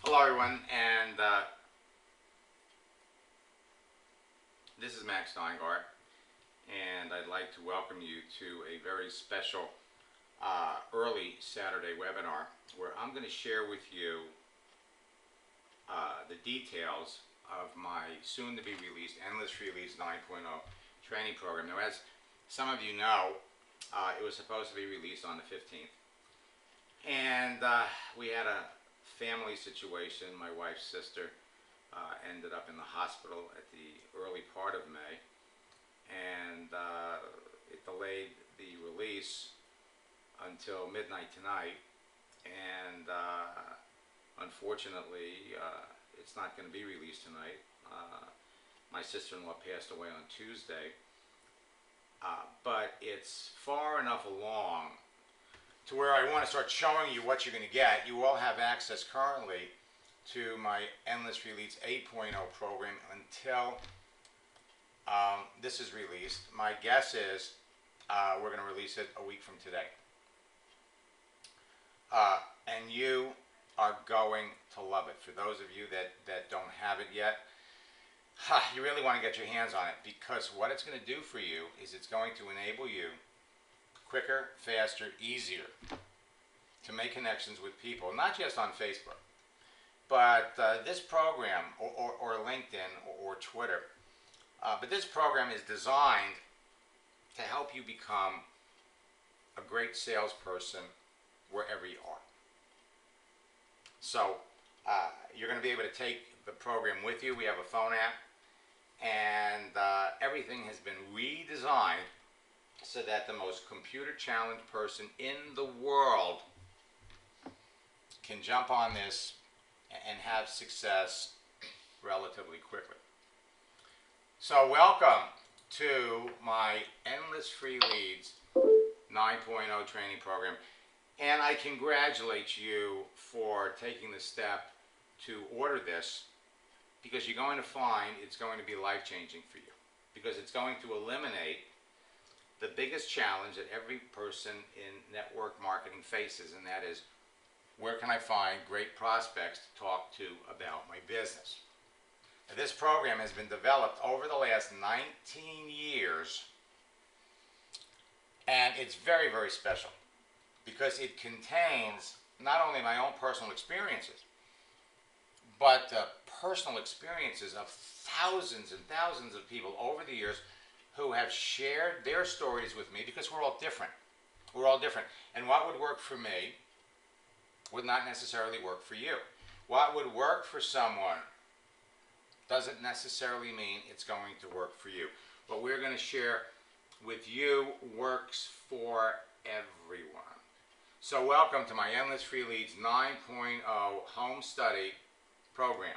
Hello everyone, and this is Max Steingart, and I'd like to welcome you to a very special early Saturday webinar where I'm going to share with you the details of my soon-to-be released Endless Free Leads 9.0 training program. Now, as some of you know, it was supposed to be released on the 15th, and we had a family situation. My wife's sister ended up in the hospital at the early part of May, and it delayed the release until midnight tonight, and unfortunately it's not going to be released tonight. My sister-in-law passed away on Tuesday, but it's far enough along to where I want to start showing you what you're going to get. You all have access currently to my Endless Free Leads 8.0 program until this is released. My guess is we're going to release it a week from today. And you are going to love it. For those of you that don't have it yet, you really want to get your hands on it, because what it's going to do for you is it's going to enable you quicker, faster, easier to make connections with people, not just on Facebook, but this program, or LinkedIn, or Twitter, but this program is designed to help you become a great salesperson wherever you are. So you're going to be able to take the program with you. We have a phone app, and everything has been redesigned so that the most computer challenged person in the world can jump on this and have success relatively quickly. So welcome to my Endless Free Leads 9.0 training program, and I congratulate you for taking the step to order this, because you're going to find it's going to be life-changing for you, because it's going to eliminate the biggest challenge that every person in network marketing faces, and that is, where can I find great prospects to talk to about my business? Now, this program has been developed over the last 19 years, and it's very, very special because it contains not only my own personal experiences, but the personal experiences of thousands and thousands of people over the years who have shared their stories with me, because we're all different. We're all different. And what would work for me would not necessarily work for you. What would work for someone doesn't necessarily mean it's going to work for you. What we're going to share with you works for everyone. So welcome to my Endless Free Leads 9.0 home study program.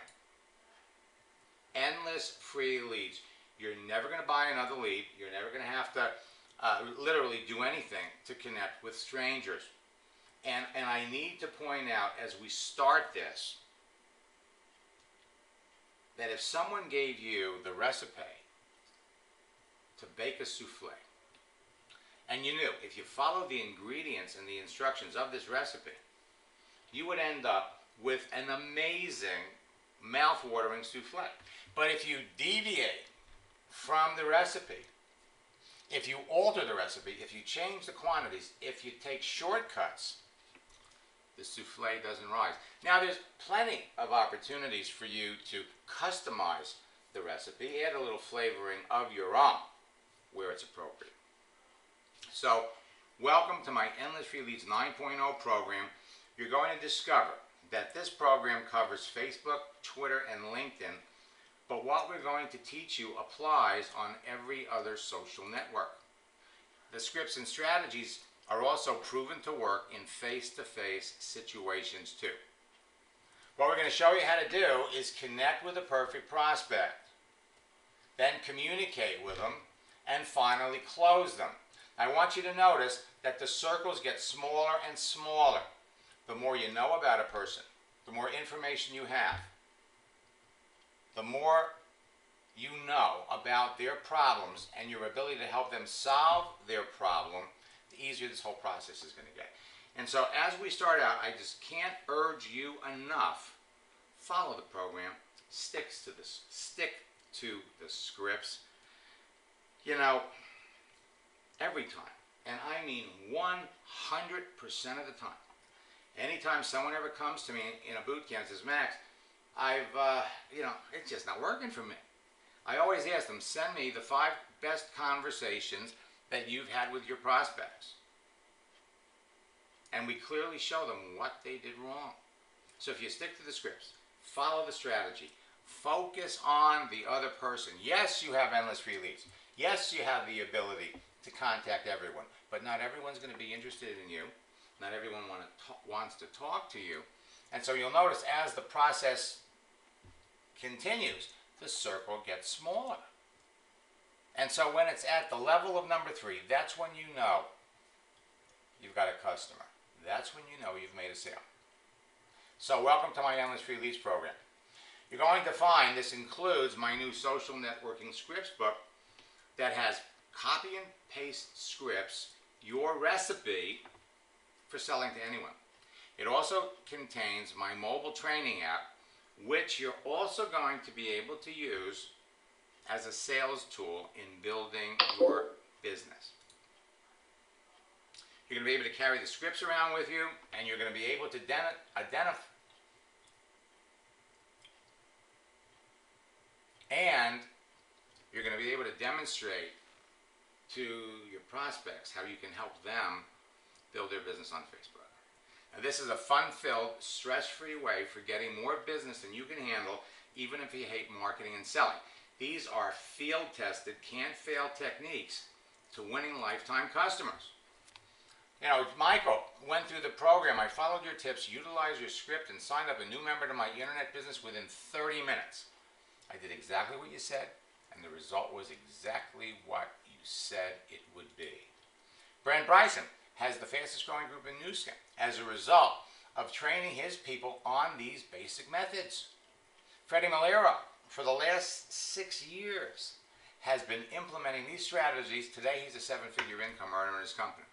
Endless free leads. You're never going to buy another lead. You're never going to have to literally do anything to connect with strangers. And I need to point out as we start this, that if someone gave you the recipe to bake a souffle, and you knew if you followed the ingredients and the instructions of this recipe, you would end up with an amazing, mouth-watering souffle. But if you deviate from the recipe, if you alter the recipe, if you change the quantities, if you take shortcuts, the souffle doesn't rise. Now, there's plenty of opportunities for you to customize the recipe, add a little flavoring of your own where it's appropriate. So, welcome to my Endless Free Leads 9.0 program. You're going to discover that this program covers Facebook, Twitter, and LinkedIn, but what we're going to teach you applies on every other social network. The scripts and strategies are also proven to work in face-to-face situations too. What we're going to show you how to do is connect with a perfect prospect, then communicate with them, and finally close them. I want you to notice that the circles get smaller and smaller. The more you know about a person, the more information you have, the more you know about their problems and your ability to help them solve their problem, the easier this whole process is going to get. And so as we start out, I just can't urge you enough follow the program, stick to the scripts, you know, every time. And I mean 100% of the time. Anytime someone ever comes to me in a boot camp and says, Max, it's just not working for me. I always ask them, send me the 5 best conversations that you've had with your prospects. And we clearly show them what they did wrong. So if you stick to the scripts, follow the strategy, focus on the other person. Yes, you have endless free leads. Yes, you have the ability to contact everyone, but not everyone's going to be interested in you. Not everyone wants to talk to you. And so you'll notice as the process continues, the circle gets smaller. And so when it's at the level of number 3, that's when you know you've got a customer. That's when you know you've made a sale. So welcome to my Endless Free Leads program. You're going to find this includes my new social networking scripts book that has copy and paste scripts, your recipe for selling to anyone. It also contains my mobile training app, which you're also going to be able to use as a sales tool in building your business. You're going to be able to carry the scripts around with you, and you're going to be able to identify, and you're going to be able to demonstrate to your prospects how you can help them build their business on Facebook. Now, this is a fun-filled, stress-free way for getting more business than you can handle, even if you hate marketing and selling. These are field-tested, can't-fail techniques to winning lifetime customers. You know, Michael went through the program. I followed your tips, utilized your script, and signed up a new member to my internet business within 30 minutes. I did exactly what you said, and the result was exactly what you said it would be. Brent Bryson has the fastest growing group in Nu Skin as a result of training his people on these basic methods. Freddie Malera, for the last 6 years, has been implementing these strategies. Today he's a 7-figure income earner in his company.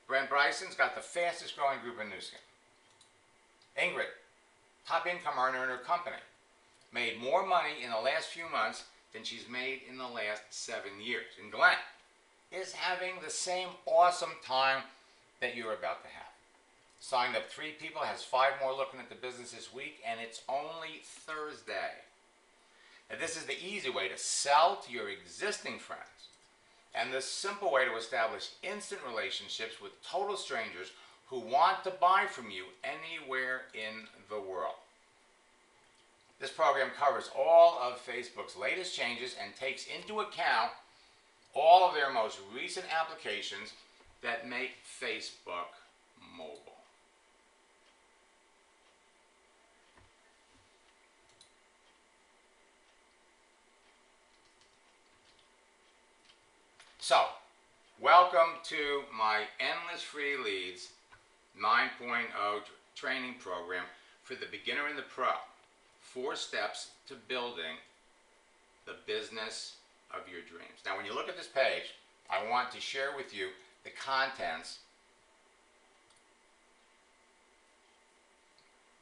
Brent Bryson's got the fastest growing group in Nu Skin. Ingrid, top income earner in her company, made more money in the last few months than she's made in the last 7 years. And Glenn is having the same awesome time that you're about to have. Signed up 3 people, has 5 more looking at the business this week, and it's only Thursday. Now, this is the easy way to sell to your existing friends, and the simple way to establish instant relationships with total strangers who want to buy from you anywhere in the world. This program covers all of Facebook's latest changes and takes into account all of their most recent applications that make Facebook mobile. So, welcome to my Endless Free Leads 9.0 training program for the beginner and the pro. 4 steps to building the business of your dreams. Now, when you look at this page, I want to share with you the contents.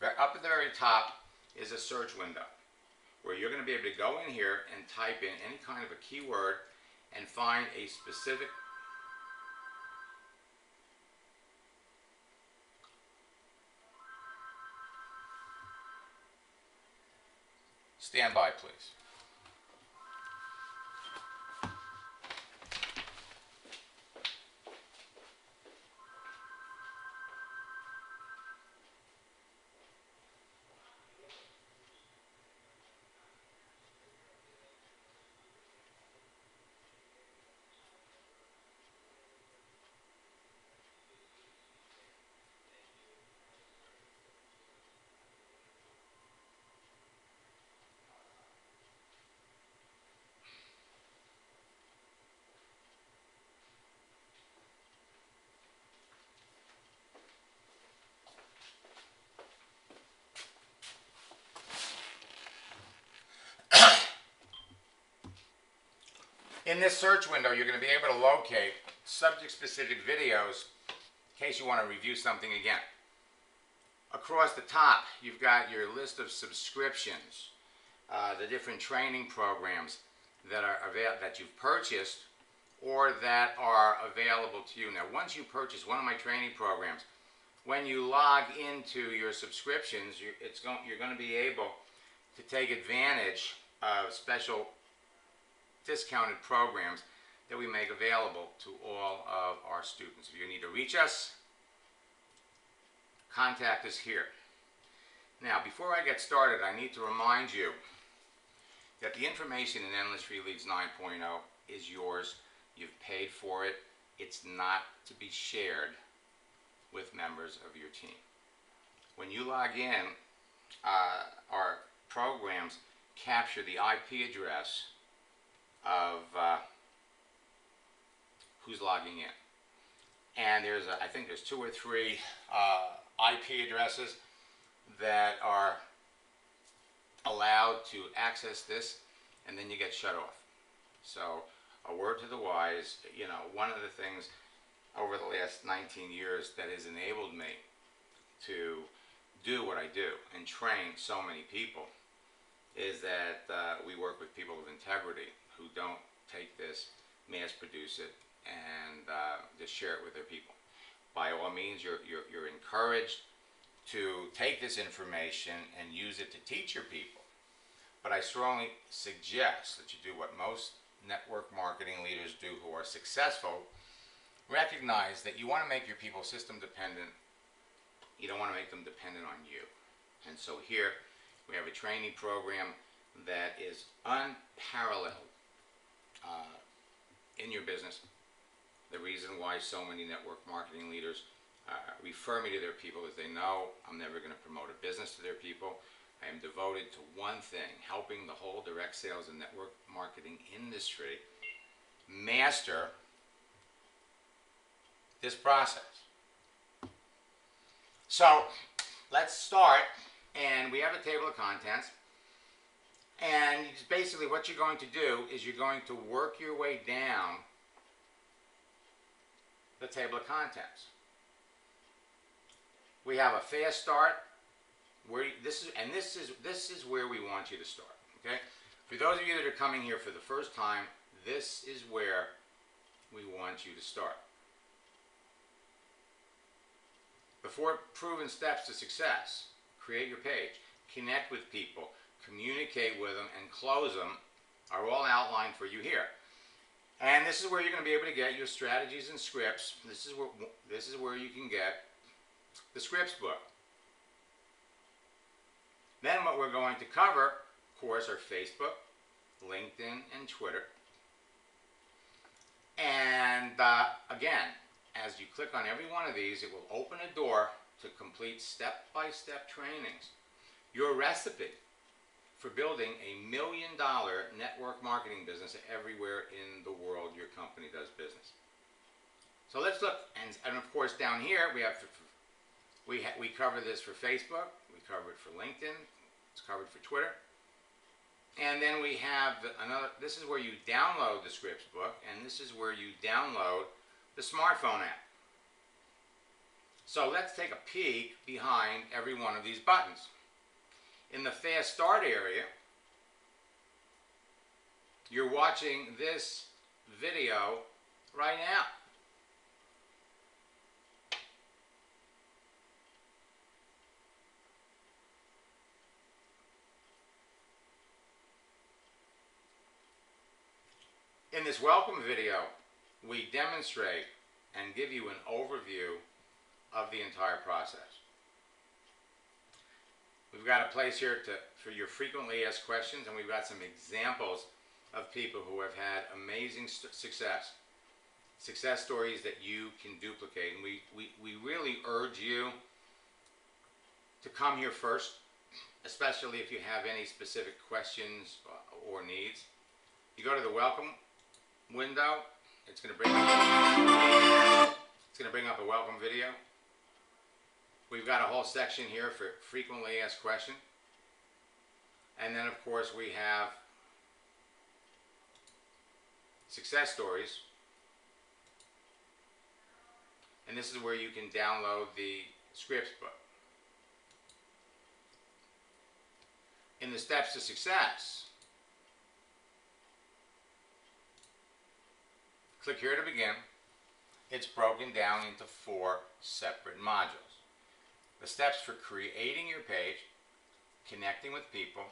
Up at the very top is a search window where you're going to be able to go in here and type in any kind of a keyword and find a specific stand by, please. In this search window, you're going to be able to locate subject-specific videos in case you want to review something again. across the top, you've got your list of subscriptions, the different training programs that are that you've purchased or that are available to you. Now, once you purchase one of my training programs, when you log into your subscriptions, you're going to be able to take advantage of special discounted programs that we make available to all of our students. If you need to reach us, contact us here. Now, before I get started, I need to remind you that the information in Endless Free Leads 9.0 is yours. You've paid for it. It's not to be shared with members of your team. When you log in, our programs capture the IP address of who's logging in. And I think there's 2 or 3 IP addresses that are allowed to access this, and then you get shut off. So, a word to the wise, you know, one of the things over the last 19 years that has enabled me to do what I do and train so many people is that we work with people of integrity who don't take this, mass produce it, and just share it with their people. By all means, you're encouraged to take this information and use it to teach your people. But I strongly suggest that you do what most network marketing leaders do who are successful. Recognize that you want to make your people system dependent. You don't want to make them dependent on you. And so here we have a training program that is unparalleled in your business. The reason why so many network marketing leaders refer me to their people is they know I'm never going to promote a business to their people. I am devoted to one thing, helping the whole direct sales and network marketing industry master this process. So let's start, and we have a table of contents, and basically what you're going to do is you're going to work your way down the table of contents. We have a fast start. This is where we want you to start. Okay, for those of you that are coming here for the first time, this is where we want you to start. The 4 proven steps to success: create your page, connect with people, communicate with them, and close them are all outlined for you here. And this is where you're going to be able to get your strategies and scripts. This is where you can get the scripts book. Then what we're going to cover, of course, are Facebook, LinkedIn, and Twitter. And again, as you click on every one of these, it will open a door to complete step-by-step trainings. Your recipe for building $1 million network marketing business everywhere in the world your company does business. So let's look, and of course down here we have we cover this for Facebook, we cover it for LinkedIn, it's covered for Twitter, and then we have this is where you download the scripts book, and this is where you download the smartphone app. So let's take a peek behind every one of these buttons. In the fast start area, you're watching this video right now. In this welcome video, we demonstrate and give you an overview of the entire process. We've got a place here for your frequently asked questions, and we've got some examples of people who have had amazing success stories that you can duplicate. And we really urge you to come here first, especially if you have any specific questions or needs. You go to the welcome window, it's going to bring up a welcome video. We've got a whole section here for frequently asked questions. And then, of course, we have success stories. And this is where you can download the scripts book. in the steps to success, click here to begin. It's broken down into 4 separate modules. The steps for creating your page, connecting with people,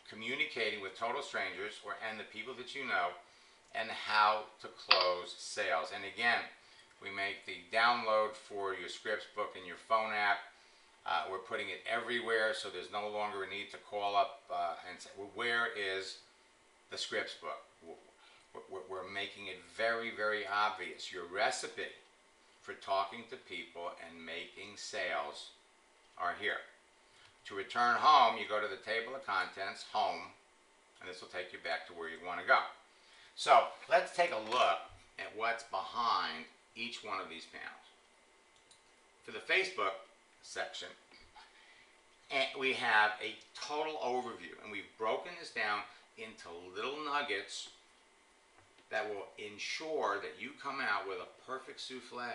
communicating with total strangers and the people that you know, and how to close sales. And again, we make the download for your Scripts book in your phone app. We're putting it everywhere, so there's no longer a need to call up and say, well, where is the Scripts book? We're making it very, very obvious. Your recipe for talking to people and making sales are here. To return home, you go to the table of contents, home, and this will take you back to where you want to go. So let's take a look at what's behind each one of these panels. For the Facebook section, we have a total overview, and we've broken this down into little nuggets that will ensure that you come out with a perfect souffle.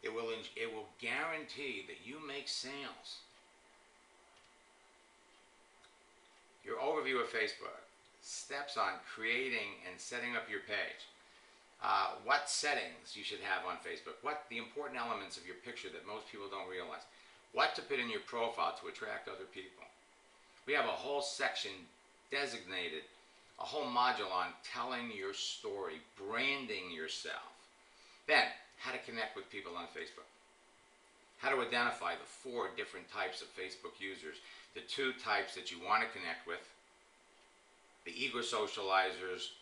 It will guarantee that you make sales. Your overview of Facebook, steps on creating and setting up your page, what settings you should have on Facebook, what the important elements of your picture that most people don't realize, what to put in your profile to attract other people. We have a whole section designated, a whole module on telling your story, branding yourself. Then, how to connect with people on Facebook. How to identify the 4 different types of Facebook users. The 2 types that you want to connect with. The eager socializers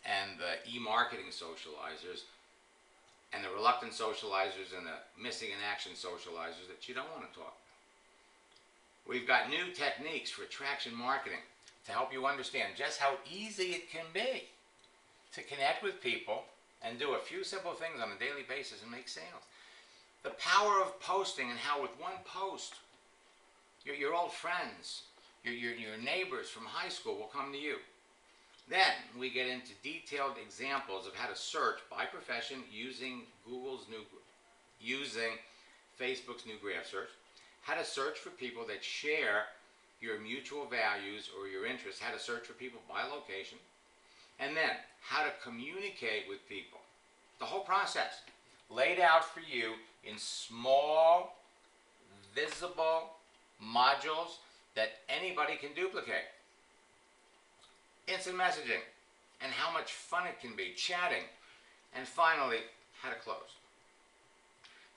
and the e-marketing socializers. And the reluctant socializers and the missing in action socializers that you don't want to talk to. We've got new techniques for attraction marketing to help you understand just how easy it can be to connect with people and do a few simple things on a daily basis and make sales. The power of posting and how with one post, your old friends, your neighbors from high school will come to you. Then we get into detailed examples of how to search by profession using Facebook's new graph search, how to search for people that share your mutual values or your interests, how to search for people by location, and then how to communicate with people. The whole process laid out for you in small, visible modules that anybody can duplicate. Instant messaging and how much fun it can be, chatting, and finally, how to close.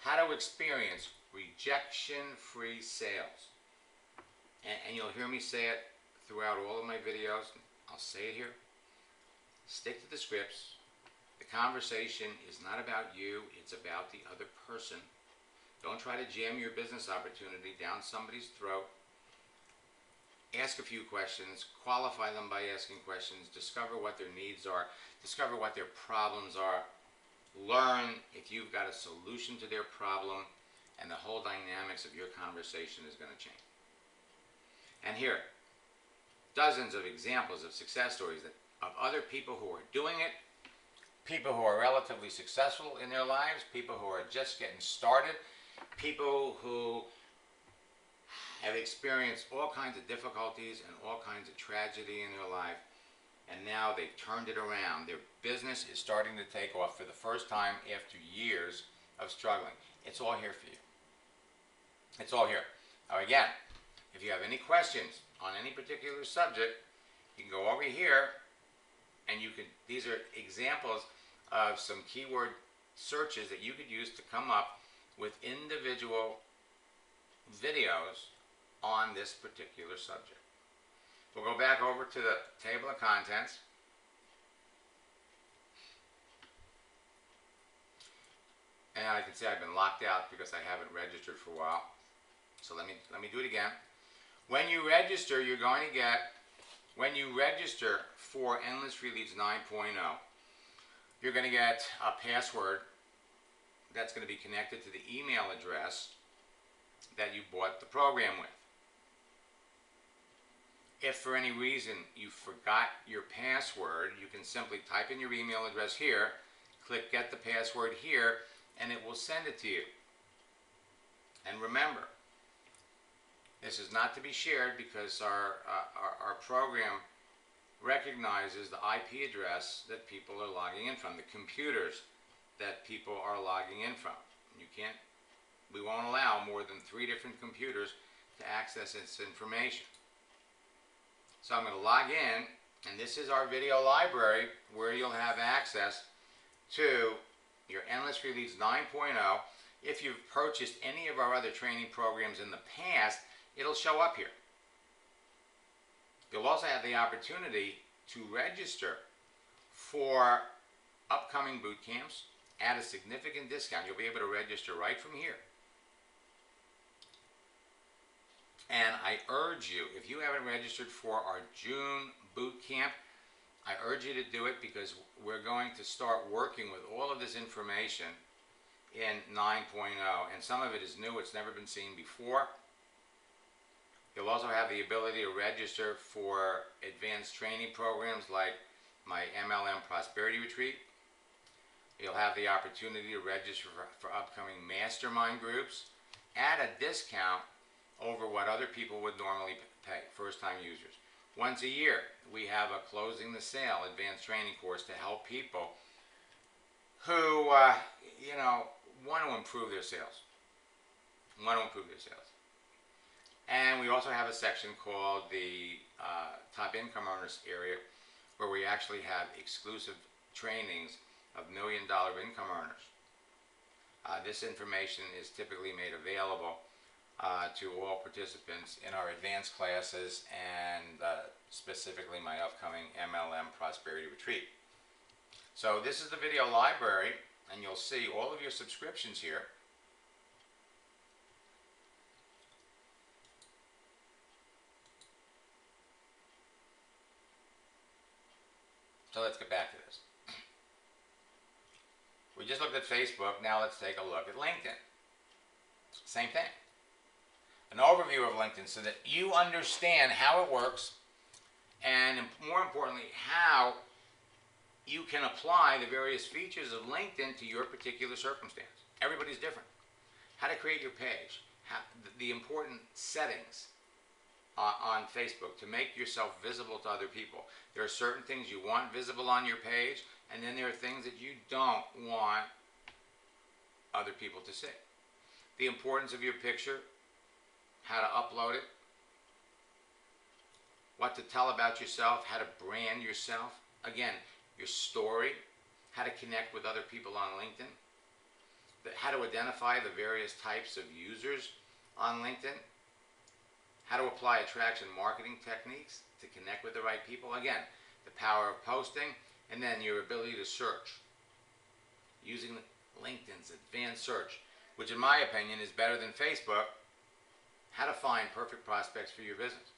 How to experience rejection-free sales. And you'll hear me say it throughout all of my videos. I'll say it here. Stick to the scripts. The conversation is not about you, it's about the other person. Don't try to jam your business opportunity down somebody's throat. Ask a few questions, qualify them by asking questions, discover what their needs are, discover what their problems are, learn if you've got a solution to their problem, and the whole dynamics of your conversation is going to change. And here, dozens of examples of success stories of other people who are doing it, people who are relatively successful in their lives, people who are just getting started, people who have experienced all kinds of difficulties and all kinds of tragedy in their life, and now they've turned it around. Their business is starting to take off for the first time after years of struggling. It's all here for you. It's all here. Now again, if you have any questions on any particular subject, you can go over here and these are examples of some keyword searches that you could use to come up with individual videos on this particular subject. We'll go back over to the table of contents. And I can see I've been locked out because I haven't registered for a while. So let me do it again. When you register, you're going to get, when you register for Endless Free Leads 9.0, you're going to get a password that's going to be connected to the email address that you bought the program with. If for any reason you forgot your password, you can simply type in your email address here, click Get the Password here, and it will send it to you. And remember, This is not to be shared because our program recognizes the IP address that people are logging in from, the computers that people are logging in from. We won't allow more than 3 different computers to access this information. So I'm going to log in, and this is our video library where you'll have access to your Endless Release 9.0. If you've purchased any of our other training programs in the past, it'll show up here. You'll also have the opportunity to register for upcoming boot camps at a significant discount. You'll be able to register right from here. And I urge you, if you haven't registered for our June boot camp, I urge you to do it because we're going to start working with all of this information in 9.0. And some of it is new, it's never been seen before. You'll also have the ability to register for advanced training programs like my MLM Prosperity Retreat. You'll have the opportunity to register for upcoming mastermind groups at a discount over what other people would normally pay, first-time users. Once a year, we have a Closing the Sale advanced training course to help people who, want to improve their sales. And we also have a section called the Top Income Earners area, where we actually have exclusive trainings of $1 million income earners. This information is typically made available to all participants in our advanced classes and specifically my upcoming MLM Prosperity Retreat. So this is the video library, and you'll see all of your subscriptions here. So let's get back to this. We just looked at Facebook, now let's take a look at LinkedIn. Same thing. An overview of LinkedIn so that you understand how it works, and more importantly, how you can apply the various features of LinkedIn to your particular circumstance. Everybody's different. How to create your page, the important settings on Facebook to make yourself visible to other people. There are certain things you want visible on your page, and then there are things that you don't want other people to see. The importance of your picture, how to upload it, what to tell about yourself, how to brand yourself. Again, your story, how to connect with other people on LinkedIn, how to identify the various types of users on LinkedIn, how to apply attraction marketing techniques to connect with the right people. Again, the power of posting, and then your ability to search using LinkedIn's advanced search, which in my opinion is better than Facebook. How to find perfect prospects for your business,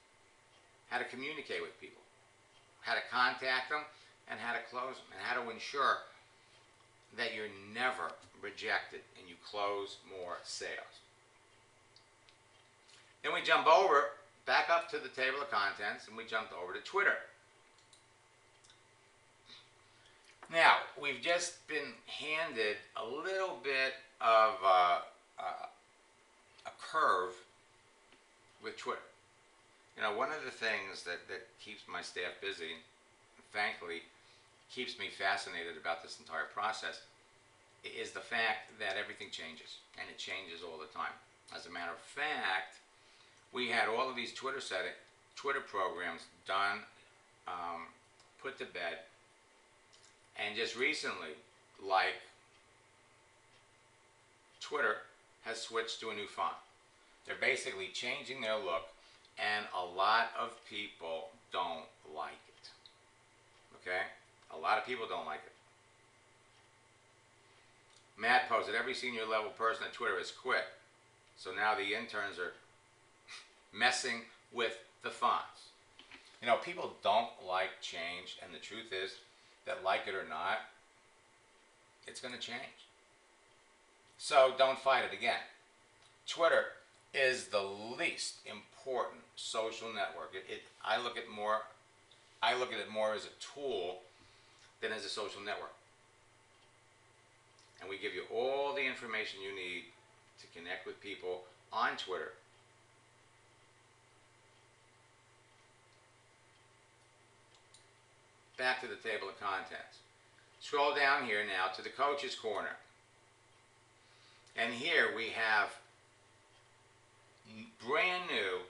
how to communicate with people, how to contact them, and how to close them, and how to ensure that you're never rejected and you close more sales. Then we jump back up to the table of contents, and we jumped over to Twitter. Now, we've just been handed a little bit of a curve with Twitter. One of the things that keeps my staff busy, and thankfully keeps me fascinated about this entire process, is the fact that everything changes, and it changes all the time. As a matter of fact, we had all of these Twitter programs done, put to bed, and just recently, like, Twitter has switched to a new font. They're basically changing their look, and a lot of people don't like it. Okay? A lot of people don't like it. Matt posted, every senior level person at Twitter has quit. So now the interns are messing with the fonts. People don't like change, and the truth is that, like it or not, it's going to change. So don't fight it again. Twitter is the least important social network. I look at it more as a tool than as a social network. And we give you all the information you need to connect with people on Twitter back to the table of contents. Scroll down here now to the Coach's Corner. And here we have brand new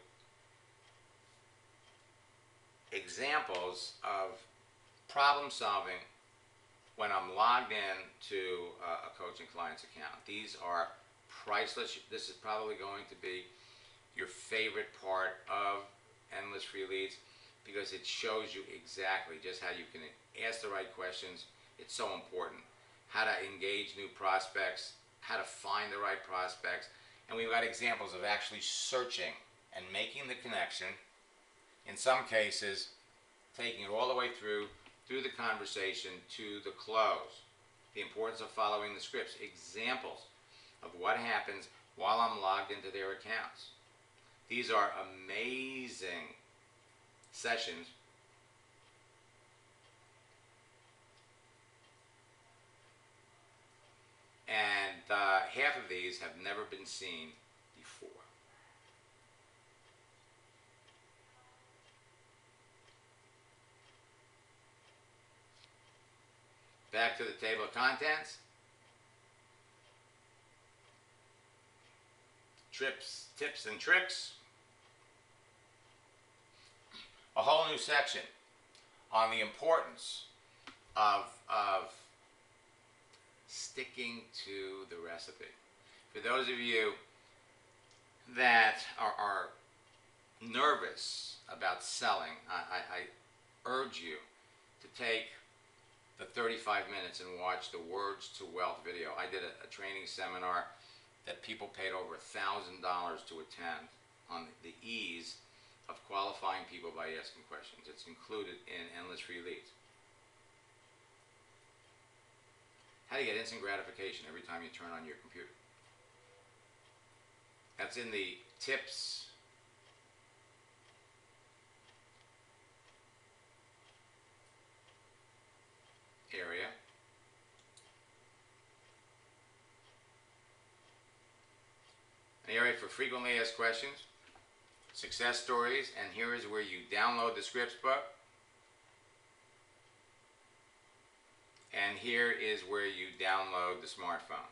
examples of problem solving when I'm logged in to a coaching client's account. These are priceless. This is probably going to be your favorite part of Endless Free Leads because it shows you exactly just how you can ask the right questions. It's so important. How to engage new prospects, how to find the right prospects, and we've got examples of actually searching and making the connection. In some cases, taking it all the way through the conversation to the close. The importance of following the scripts. Examples of what happens while I'm logged into their accounts. These are amazing sessions. And half of these have never been seen before. Back to the table of contents. Tips and tricks. A whole new section on the importance of sticking to the recipe. For those of you that are nervous about selling, I urge you to take the 35 minutes and watch the Words to Wealth video. I did a training seminar that people paid over $1,000 to attend on the ease of qualifying people by asking questions. It's included in Endless Free Leads. How do you get instant gratification every time you turn on your computer? That's in the tips area. An area for frequently asked questions, success stories, and here is where you download the scripts book. And here is where you download the smartphone.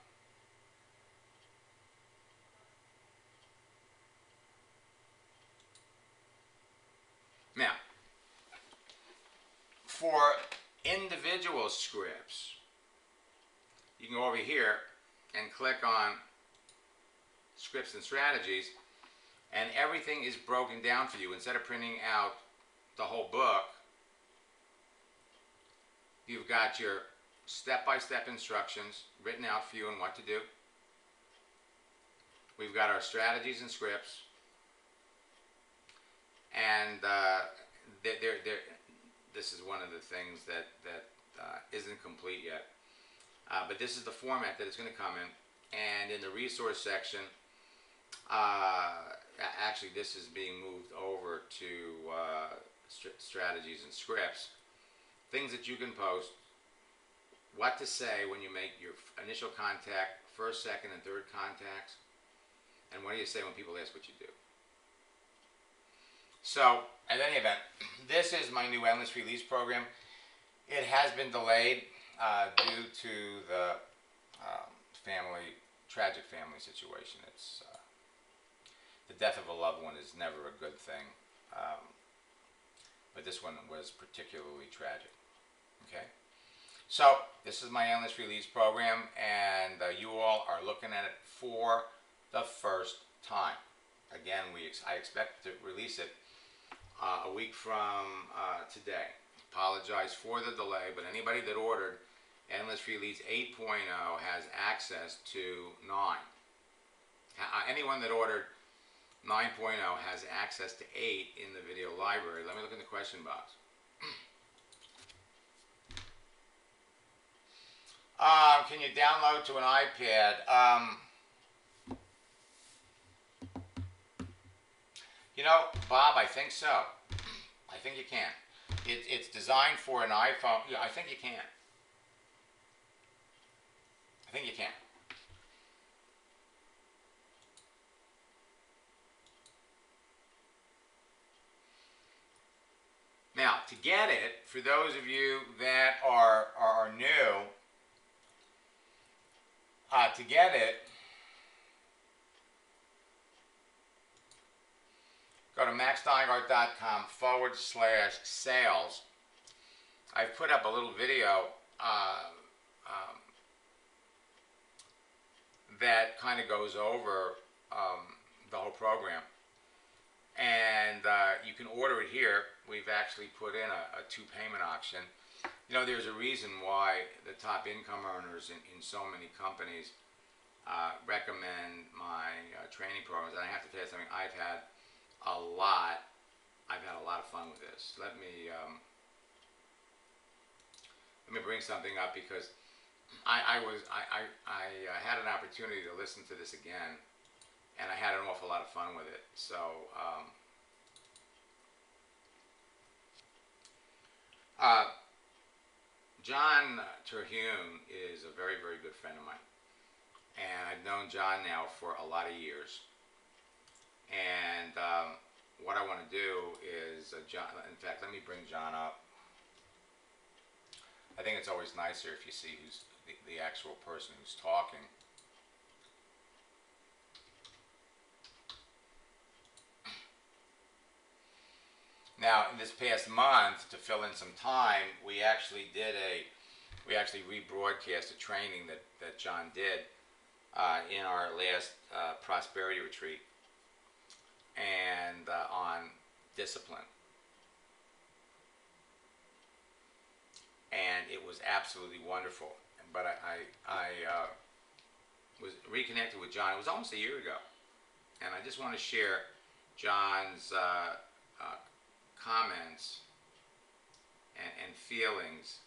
Now, for individual scripts, you can go over here and click on Scripts and Strategies, and everything is broken down for you. Instead of printing out the whole book, you've got your step-by-step instructions written out for you on what to do. We've got our strategies and scripts, and this is one of the things that isn't complete yet. But this is the format that it's going to come in, and in the resource section, actually this is being moved over to strategies and scripts. Things that you can post, what to say when you make your initial contact, first, second, and third contacts, and what do you say when people ask what you do. So, in any event, this is my new Endless Free Leads program. It has been delayed due to the tragic family situation. It's the death of a loved one is never a good thing, but this one was particularly tragic. Okay, so this is my Endless Free Leads program, and you all are looking at it for the first time. Again, I expect to release it a week from today. Apologize for the delay, but anybody that ordered Endless Free Leads 8.0 has access to 9. Anyone that ordered 9.0 has access to 8 in the video library. Let me look in the question box. Can you download to an iPad? You know, Bob, I think so. I think you can. It's designed for an iPhone. Yeah, I think you can. I think you can. Now, To get it, for those of you that are new, to get it, go to maxsteingart.com/sales. I've put up a little video that kind of goes over the whole program. And you can order it here. We've actually put in a 2-payment option. You know, there's a reason why the top income earners in so many companies recommend my training programs. And I have to tell you something, I've had a lot of fun with this. Let me bring something up, because I had an opportunity to listen to this again, and I had an awful lot of fun with it. So John Terhune is a very, very good friend of mine, and I've known John now for a lot of years. And what I want to do is, John, in fact, let me bring John up. I think it's always nicer if you see who's the actual person who's talking. Now, in this past month, to fill in some time, we actually rebroadcast a training that John did in our last prosperity retreat, and on discipline. And it was absolutely wonderful. But I was reconnected with John. It was almost a year ago, and I just want to share John's comments and feelings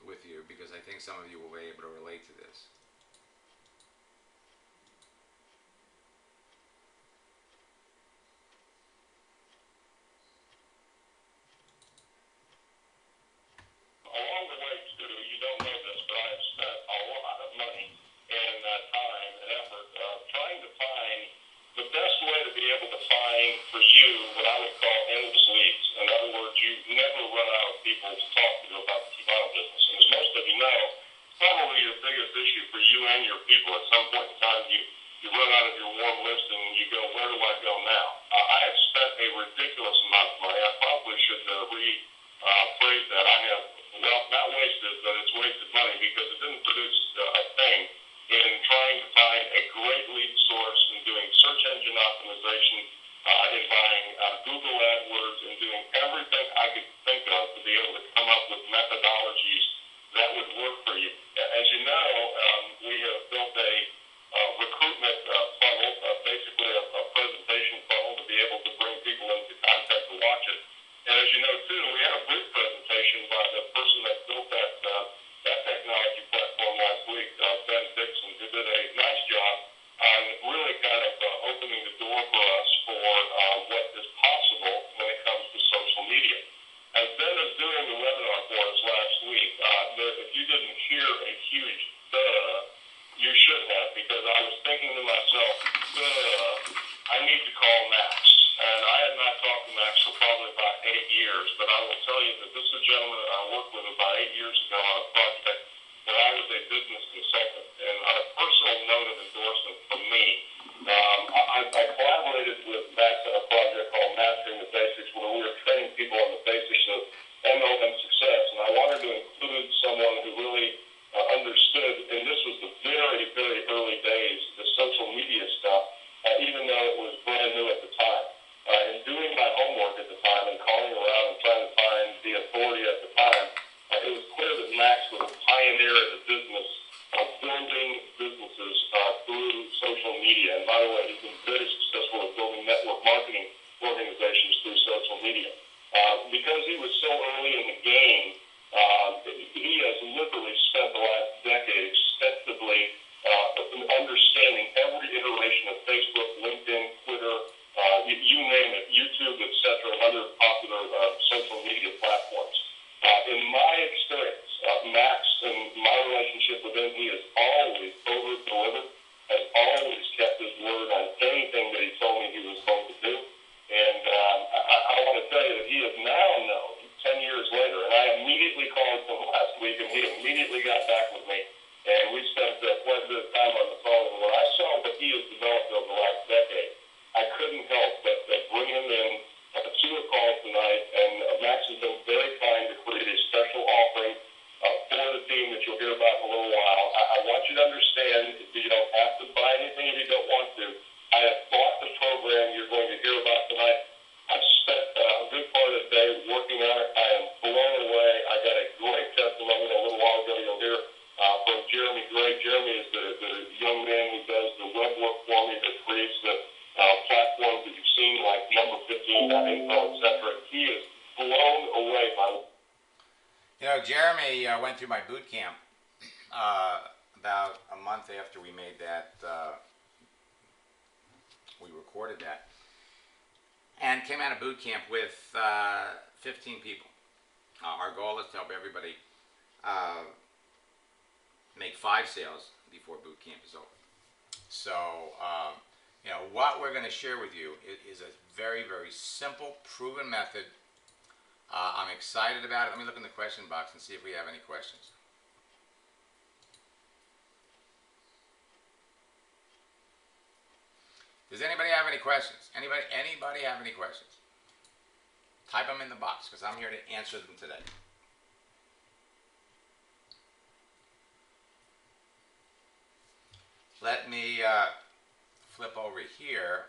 with you, because I think some of you will be able to relate to this. Along the way, too, you don't know this, but I have spent a lot of money and time and effort trying to find the best way to be able to find for you what I would call endless leads. In other words, you never run out of people to talk to about the Kibana business. And as most of you know, probably your biggest issue for you and your people at some point in time, you run out of your warm list and you go, where do I go now? I have spent a ridiculous amount of money. I probably should rephrase that. I have, well, not wasted, but it's wasted money, because it didn't produce a thing in trying to find a great lead source and doing search engine optimization, in buying Google AdWords, and doing everything I could think of to be able to come up with methodologies that would work for you. As you know, we have built a recruitment funnel, basically a presentation funnel to be able to bring people into contact to watch it. And as you know, too, we had a brief presentation by the person that built that technology platform last week, Ben Dixon, who did a nice job on really kind of opening the door for us for what is possible when it comes to social media. As Ben is doing the webinar for us last week, if you didn't hear a huge you should have, because I was thinking to myself, I need to call Max. And I had not talked to Max for probably about 8 years, but I will tell you that this is a gentleman that I worked with about 8 years ago on a project where I was a business consultant. And on a personal note of endorsement from me, I collaborated with Max on a project called Mastering the Basics, where we were training people on the basics of MLM success. And I wanted to include someone who really understood, and this was the very, very early days, the social media stuff, even though it was brand new at the time. In doing my homework at the time and calling around and trying to find the authority at the time, it was clear that Max was a pioneer in the business of building businesses through social media. And by the way, he's been very successful at building network marketing organizations through social media. Because he was so early in the game, he has literally spent the last decade extensively understanding every iteration of Facebook, LinkedIn, Twitter, you name it, YouTube, etc., and other popular social media platforms. In my experience, Max and my relationship with him, he has always over-delivered, has always kept his word on anything that he told me he was going to do. And I want to tell you that he you don't want to. I have bought the program you're going to hear about tonight. I've spent a good part of the day working on it. I am blown away. I got a great testimony a little while ago. You'll hear from Jeremy Gray. Jeremy is the young man who does the web work for me that creates the platforms that you've seen, like number 15.info, etc. He is blown away by. You know, Jeremy went through my boot camp about a month after we made that, we recorded that, and came out of boot camp with 15 people. Our goal is to help everybody make 5 sales before boot camp is over. So, you know, what we're going to share with you is a very, very simple, proven method. I'm excited about it. Let me look in the question box and see if we have any questions. Does anybody have any questions? Anybody have any questions? Type them in the box because I'm here to answer them today. Let me flip over here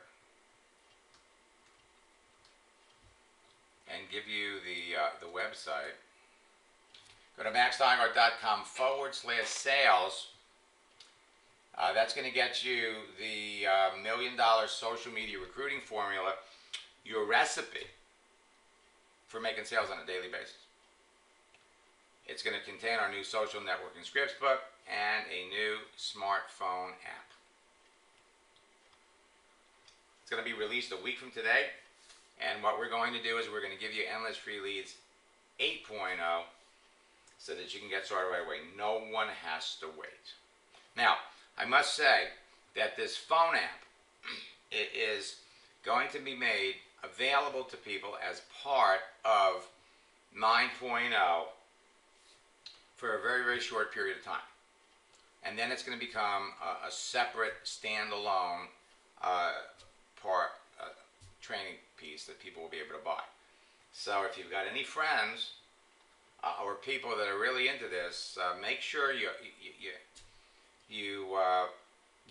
and give you the website. Go to maxsteinhardt.com/sales. That's going to get you the $1 million social media recruiting formula, your recipe for making sales on a daily basis. It's going to contain our new social networking scripts book and a new smartphone app. It's going to be released a week from today. And what we're going to do is we're going to give you Endless Free Leads 8.0 so that you can get started right away. No one has to wait. Now, I must say that this phone app it is going to be made available to people as part of 9.0 for a very, very short period of time. And then it's going to become a separate, standalone training piece that people will be able to buy. So if you've got any friends or people that are really into this, make sure you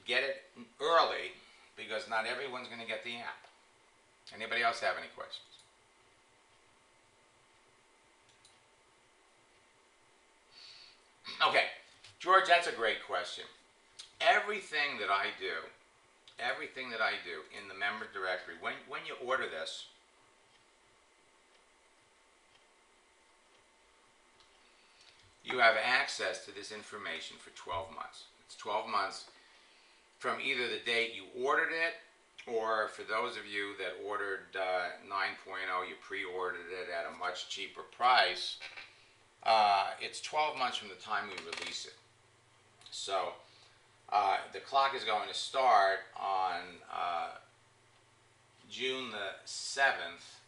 get it early because not everyone's going to get the app. Anybody else have any questions? Okay, George, that's a great question. Everything that I do in the member directory, when you order this, you have access to this information for 12 months. It's 12 months from either the date you ordered it, or for those of you that ordered 9.0, you pre-ordered it at a much cheaper price. It's 12 months from the time we release it. So the clock is going to start on June the 7th,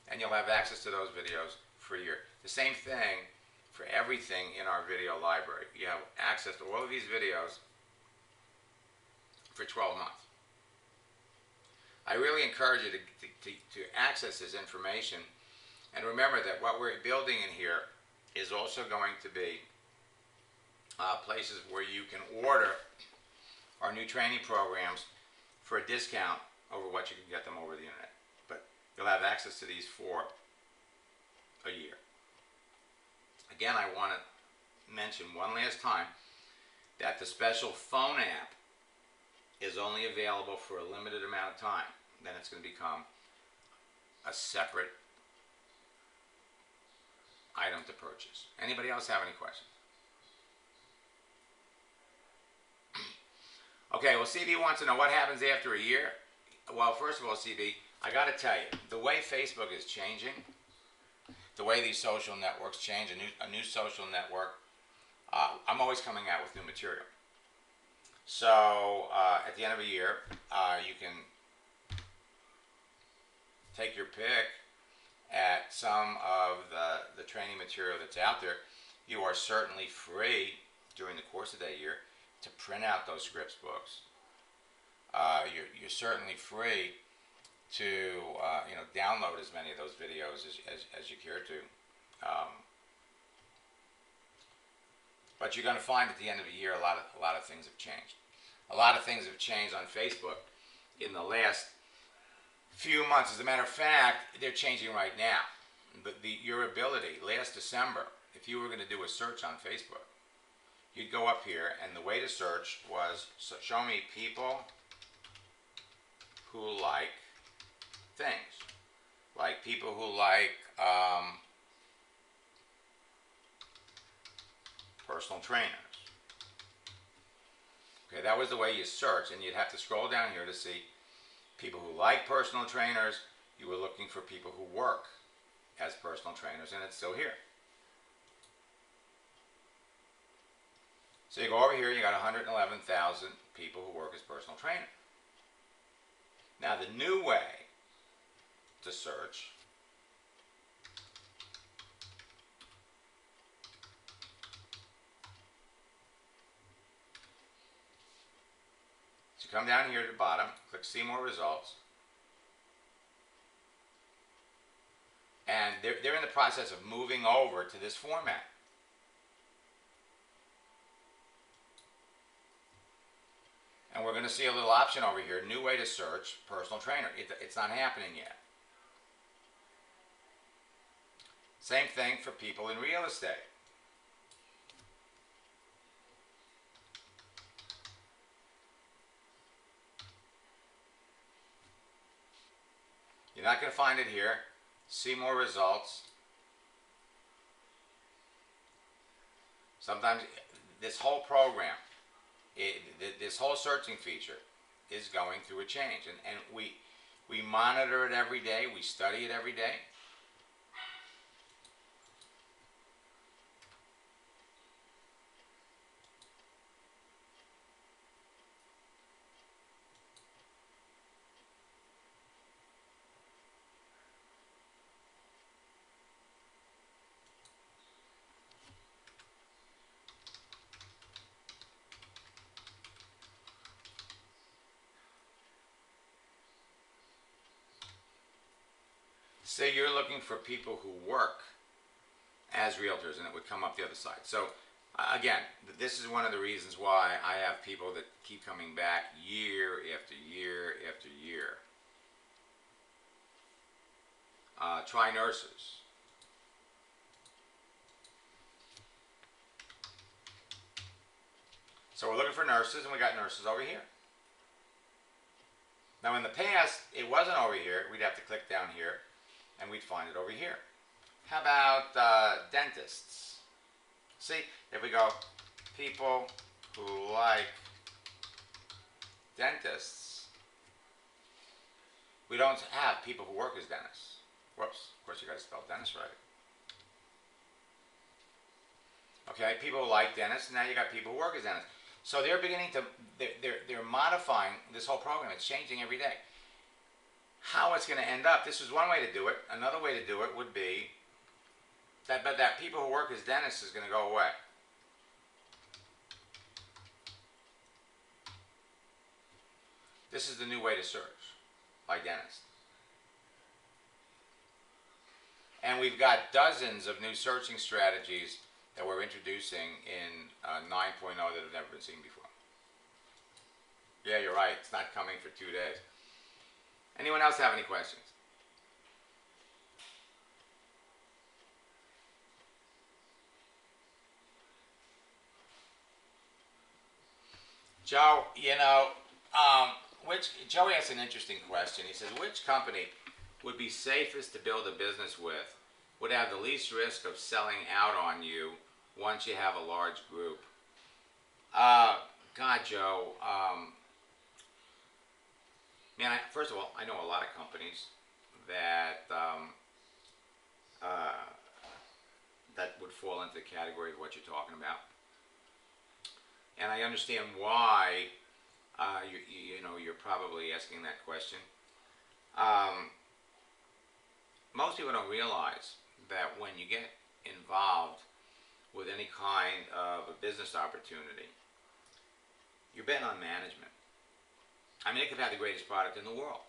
and you'll have access to those videos for a year. The same thing for everything in our video library. You have access to all of these videos for 12 months. I really encourage you to access this information, and remember that what we're building in here is also going to be places where you can order our new training programs for a discount over what you can get them over the internet. But you'll have access to these for a year. Again, I want to mention one last time that the special phone app is only available for a limited amount of time. Then it's going to become a separate item to purchase. Anybody else have any questions? Okay, well, CB wants to know what happens after a year. Well, first of all, CB, I got to tell you, the way Facebook is changing, the way these social networks change, a new social network, I'm always coming out with new material. So at the end of a year, you can take your pick at some of the training material that's out there. You are certainly free during the course of that year to print out those scripts books. You're certainly free to download as many of those videos as you care to. But you're going to find at the end of the year a lot of things have changed. A lot of things have changed on Facebook in the last few months. As a matter of fact, they're changing right now. But your ability, last December, if you were going to do a search on Facebook, you'd go up here, and the way to search was, show me people who like things. Like people who like personal trainers. Okay, that was the way you search, and you'd have to scroll down here to see people who like personal trainers. You were looking for people who work as personal trainers, and it's still here. So you go over here, you got 111,000 people who work as personal trainers. Now the new way to search is you come down here to the bottom, click see more results, and they're in the process of moving over to this format. And we're going to see a little option over here, new way to search personal trainer. It's not happening yet. Same thing for people in real estate. You're not going to find it here. See more results. Sometimes this whole program, this whole searching feature is going through a change. And we monitor it every day. We study it every day. Say you're looking for people who work as realtors, and it would come up the other side. So again, this is one of the reasons why I have people that keep coming back year after year after year. Try nurses. So we're looking for nurses, and we got nurses over here. Now in the past, it wasn't over here. We'd have to click down here, and we'd find it over here. How about dentists? See, if we go, people who like dentists, we don't have people who work as dentists. Whoops, of course you gotta spell dentist right. Okay, people who like dentists, now you got people who work as dentists. So they're beginning to, they're modifying this whole program. It's changing every day. How it's going to end up, this is one way to do it. Another way to do it would be that people who work as dentists is going to go away. This is the new way to search by dentist. And we've got dozens of new searching strategies that we're introducing in 9.0 that have never been seen before. Yeah, you're right. It's not coming for 2 days. Anyone else have any questions? Joe, you know, Joe asked an interesting question. He says, which company would be safest to build a business with, would have the least risk of selling out on you once you have a large group? God, Joe, man, first of all, I know a lot of companies that that would fall into the category of what you're talking about, and I understand why you know, you're probably asking that question. Most people don't realize that when you get involved with any kind of a business opportunity, you're betting on management. I mean, it could have the greatest product in the world,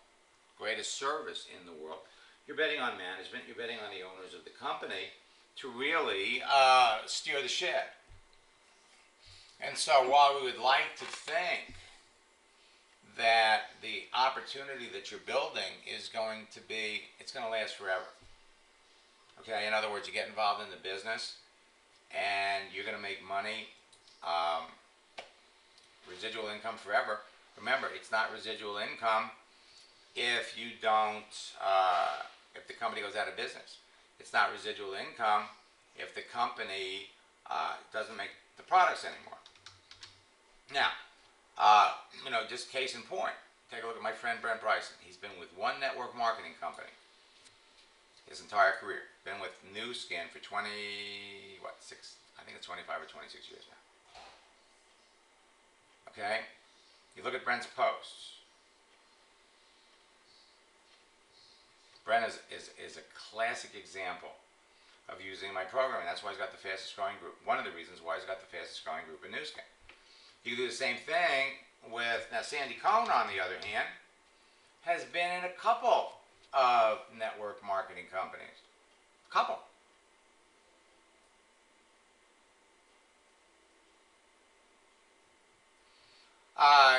greatest service in the world. You're betting on management, you're betting on the owners of the company to really steer the ship. And so while we would like to think that the opportunity that you're building is going to be, it's going to last forever. Okay, in other words, you get involved in the business and you're going to make money, residual income forever. Remember, it's not residual income if you don't, if the company goes out of business. It's not residual income if the company doesn't make the products anymore. Now, just case in point, take a look at my friend Brent Bryson. He's been with one network marketing company his entire career. Been with Nu Skin for 25 or 26 years now. Okay? You look at Brent's posts. Brent is a classic example of using my program. That's why he's got the fastest growing group. One of the reasons why he's got the fastest growing group in Nu Skin. You do the same thing with, now Sandy Cohn on the other hand, has been in a couple of network marketing companies. Couple.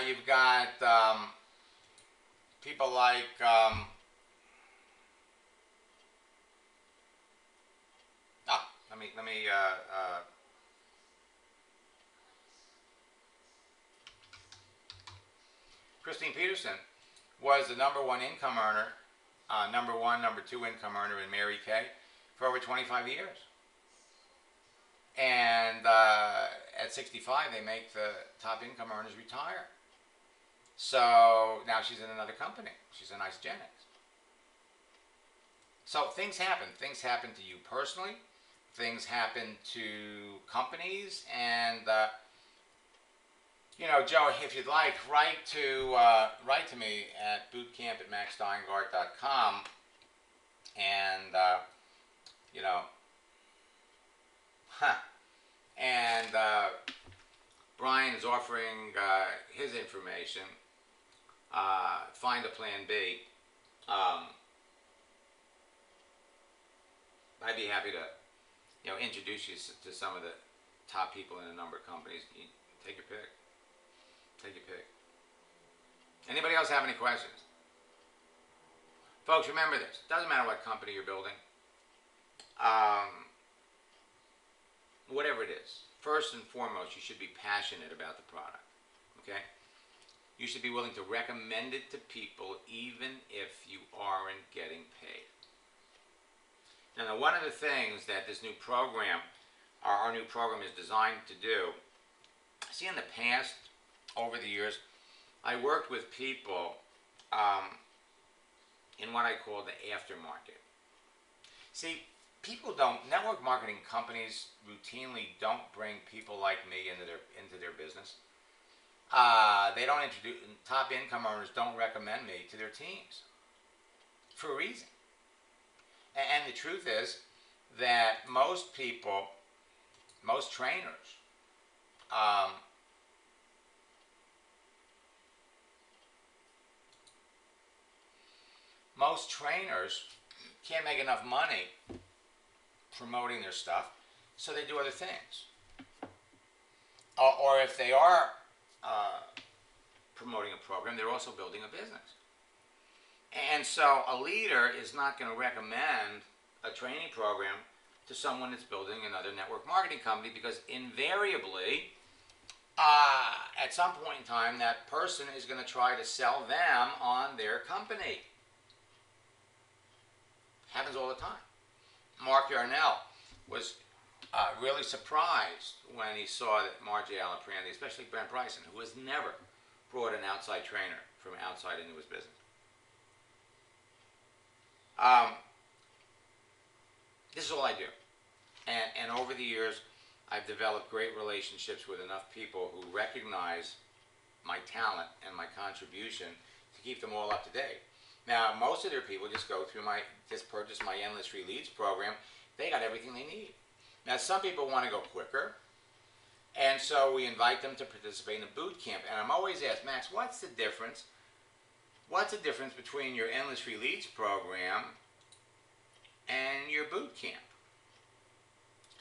You've got people like let me Christine Peterson was the #1 income earner, #1, #2 income earner in Mary Kay for over 25 years. And at 65, they make the top income earners retire. So now she's in another company. She's in Isogenics. So things happen. Things happen to you personally. Things happen to companies. And, Joe, if you'd like, write to me at bootcamp@maxsteingart.com. And, and Brian is offering his information. Find a plan B. I'd be happy to, introduce you to some of the top people in a number of companies. You take your pick. Take your pick. Anybody else have any questions? Folks, remember this. It doesn't matter what company you're building. Whatever it is, first and foremost, you should be passionate about the product. Okay? You should be willing to recommend it to people even if you aren't getting paid. Now, one of the things that this new program, our new program is designed to do, see, in the past, over the years, I worked with people in what I call the aftermarket. See, network marketing companies routinely don't bring people like me into their business. They don't introduce, top income earners don't recommend me to their teams for a reason. And the truth is that most people, most trainers, can't make enough money promoting their stuff, so they do other things. Or if they are promoting a program, they're also building a business. And so a leader is not going to recommend a training program to someone that's building another network marketing company, because invariably, at some point in time, that person is going to try to sell them on their company. Happens all the time. Mark Yarnell was really surprised when he saw that Margie Alaprandi, especially Brent Bryson, who has never brought an outside trainer from outside into his business. This is all I do. And over the years, I've developed great relationships with enough people who recognize my talent and my contribution to keep them all up to date. Now, most of their people just go through purchase my Endless Free Leads program. They got everything they need. Now, some people want to go quicker, and so we invite them to participate in a boot camp. And I'm always asked, Max, what's the difference? What's the difference between your Endless Free Leads program and your boot camp?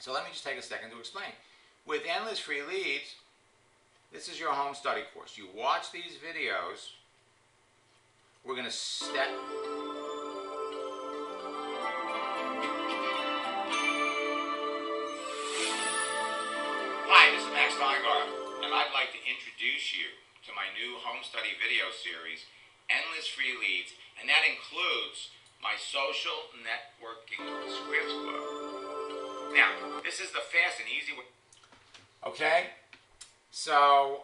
So let me just take a second to explain. With Endless Free Leads, this is your home study course. You watch these videos we're going to step. Hi, this is Max Weingarten, and I'd like to introduce you to my new home study video series, Endless Free Leads, and that includes my social networking scripts book. Now, this is the fast and easy way. Okay, so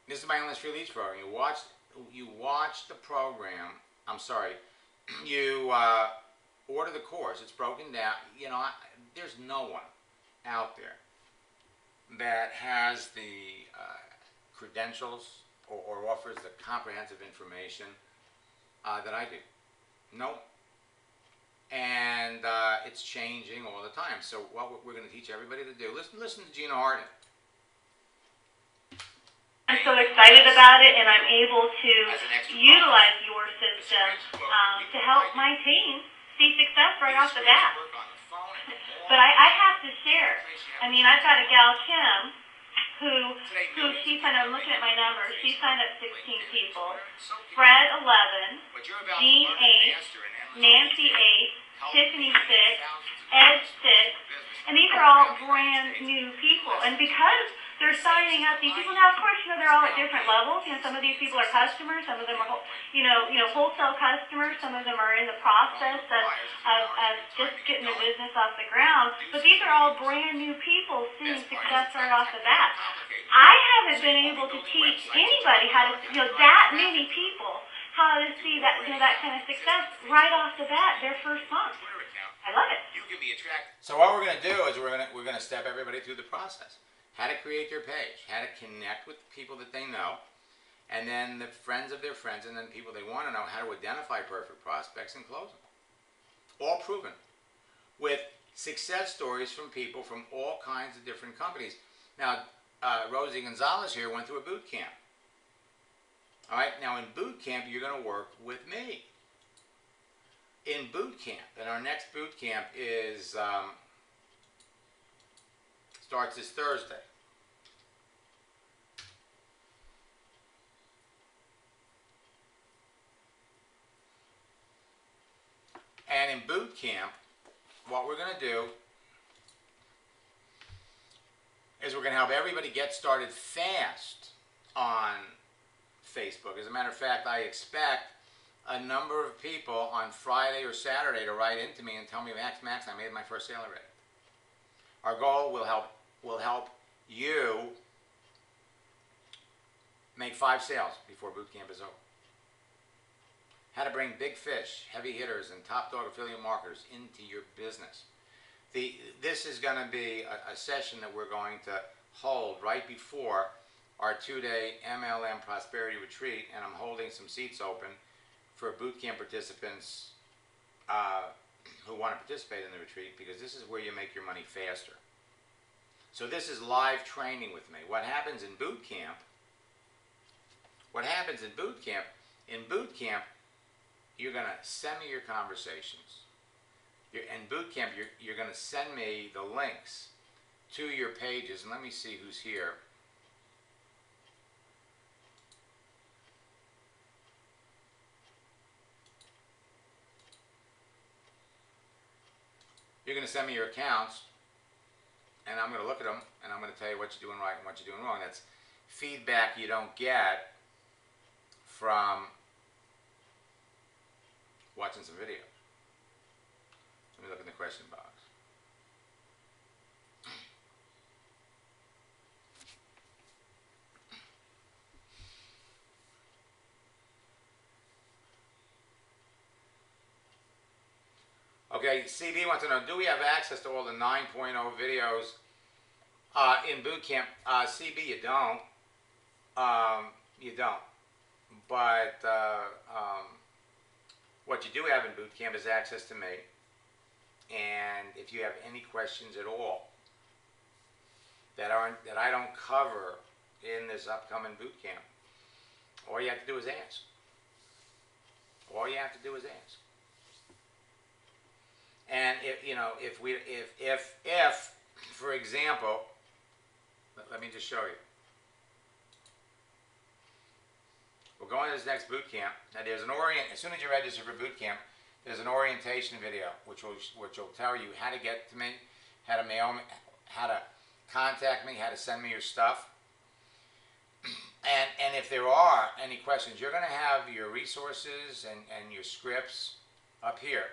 this is my Endless Free Leads program. You watch the program. I'm sorry, you order the course. It's broken down. You know, there's no one out there that has the credentials or offers the comprehensive information that I do. No. And it's changing all the time. So what we're going to teach everybody to do, listen to Gina Harding. I'm so excited about it, and I'm able to utilize your system to help my team see success right off the bat. But I have to share. I mean, I've got a gal, Kim, who she signed up. I'm looking at my numbers. She signed up 16 people. Fred 11, Jean 8, Nancy 8, Tiffany 6, Ed 6, and these are all brand new people. And because they're signing up these people now, of course, you know, they're all at different levels. You know, some of these people are customers, some of them are, wholesale customers, some of them are in the process of just getting the business off the ground. But these are all brand new people seeing success right off the bat. I haven't been able to teach anybody how to, that many people how to see that, that kind of success right off the bat, their first month. I love it. So what we're going to do is we're going to step everybody through the process. How to create your page, how to connect with the people that they know, and then the friends of their friends, and then people they want to know, how to identify perfect prospects and close them. All proven with success stories from people from all kinds of different companies. Now, Rosie Gonzalez here went through a boot camp. All right, now in boot camp, you're going to work with me. In boot camp, and our next boot camp is starts this Thursday. And in boot camp, what we're going to do is we're going to help everybody get started fast on Facebook. As a matter of fact, I expect a number of people on Friday or Saturday to write into me and tell me, Max, I made my first sale already. Our goal will help you make 5 sales before boot camp is over. How to bring big fish, heavy hitters, and top dog affiliate marketers into your business. This is going to be a session that we're going to hold right before our 2-day MLM Prosperity Retreat, and I'm holding some seats open for boot camp participants who want to participate in the retreat, because this is where you make your money faster. So this is live training with me. What happens in boot camp? In boot camp, you're going to send me your conversations. In boot camp, you're going to send me the links to your pages. And let me see who's here. You're going to send me your accounts, and I'm going to look at them, and I'm going to tell you what you're doing right and what you're doing wrong. That's feedback you don't get from watching some videos. Let me look in the question box. Okay, CB wants to know, do we have access to all the 9.0 videos in boot camp? CB, you don't. But what you do have in boot camp is access to me. And if you have any questions at all that I don't cover in this upcoming boot camp, all you have to do is ask. All you have to do is ask. And if for example, let me just show you. We'll going to this next boot camp. Now there's an as soon as you register for boot camp, there's an orientation video which will tell you how to get to me, how to mail me, how to contact me, how to send me your stuff. And if there are any questions, you're going to have your resources and your scripts up here.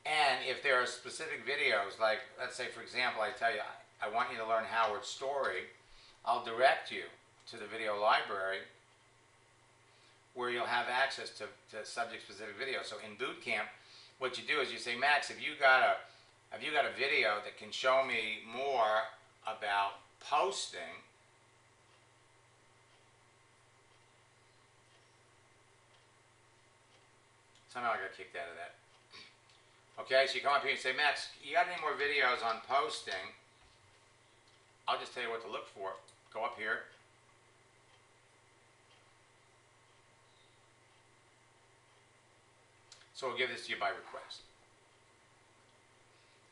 And if there are specific videos, like let's say for example, I tell you I want you to learn Howard's story, I'll direct you to the video library where you'll have access to subject-specific videos. So in boot camp, what you do is you say, Max, have you got a video that can show me more about posting? Somehow I got kicked out of that. Okay, so you come up here and say, Max, you got any more videos on posting? I'll just tell you what to look for. Go up here. So we'll give this to you by request.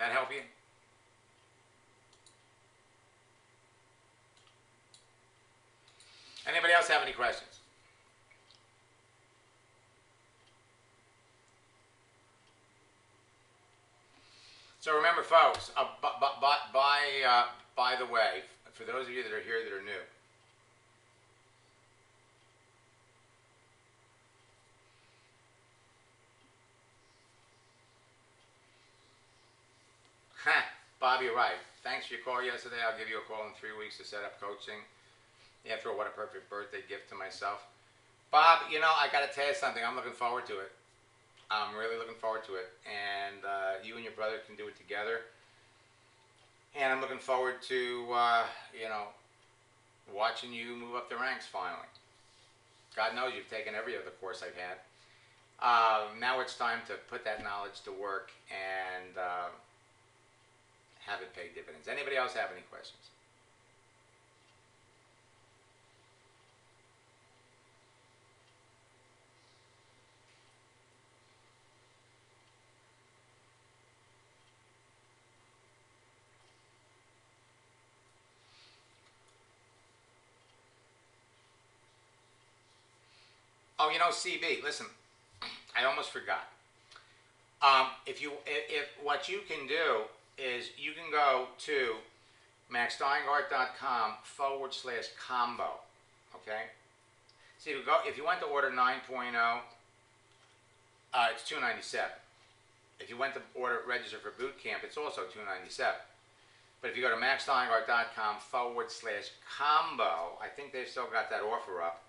That help you? Anybody else have any questions? So remember, folks, by the way, for those of you that are here that are new, Bob, you're right. Thanks for your call yesterday. I'll give you a call in 3 weeks to set up coaching. After all, what a perfect birthday gift to myself. Bob, you know, I got to tell you something. I'm looking forward to it. I'm really looking forward to it. And you and your brother can do it together. And I'm looking forward to, you know, watching you move up the ranks finally. God knows you've taken every other course I've had. Now it's time to put that knowledge to work and have it pay dividends. Anybody else have any questions? Oh, you know, CB, listen, I almost forgot. If what you can do is you can go to maxsteingart.com/combo, okay? So if you went to order 9.0, it's $297. If you went to register for boot camp, it's also $297. But if you go to maxsteingart.com/combo, I think they've still got that offer up,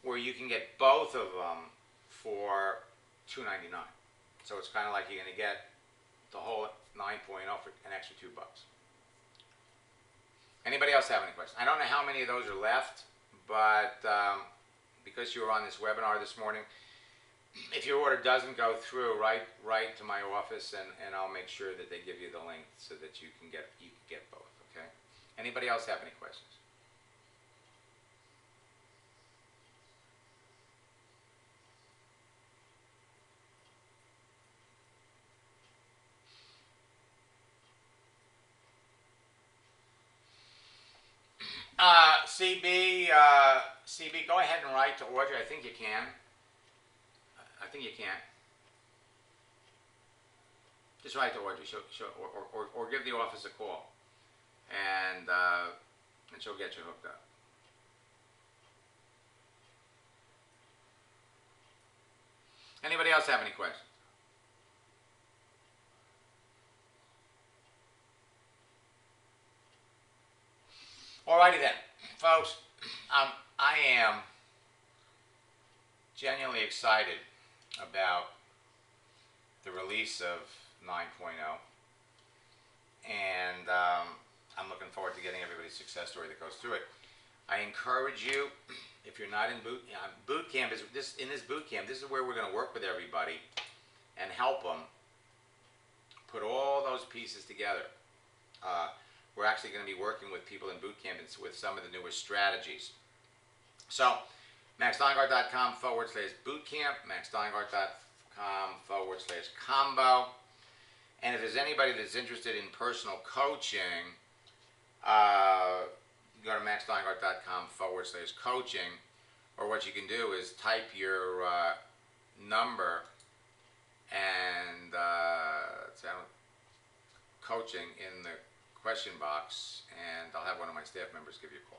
where you can get both of them for $299. So it's kind of like you're going to get the whole 9.0 for an extra $2. Anybody else have any questions? I don't know how many of those are left, but because you were on this webinar this morning, if your order doesn't go through, write to my office and I'll make sure that they give you the link so that you can get both. Okay? Anybody else have any questions? CB, go ahead and write to Audrey. I think you can. I think you can. Just write to Audrey, or give the office a call, and she'll get you hooked up. Anybody else have any questions? Alrighty then, folks. I am genuinely excited about the release of 9.0, and I'm looking forward to getting everybody's success story that goes through it. I encourage you, if you're not in boot camp, in this boot camp, this is where we're going to work with everybody and help them put all those pieces together. We're actually going to be working with people in boot camp with some of the newest strategies. So, maxsteingart.com/bootcamp, maxsteingart.com/combo. And if there's anybody that's interested in personal coaching, go to maxsteingart.com/coaching, or what you can do is type your number and coaching in the question box, and I'll have one of my staff members give you a call.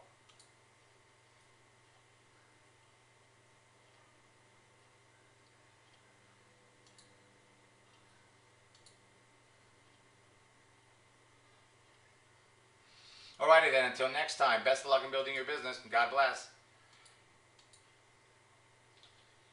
Alrighty then, until next time, best of luck in building your business, and God bless.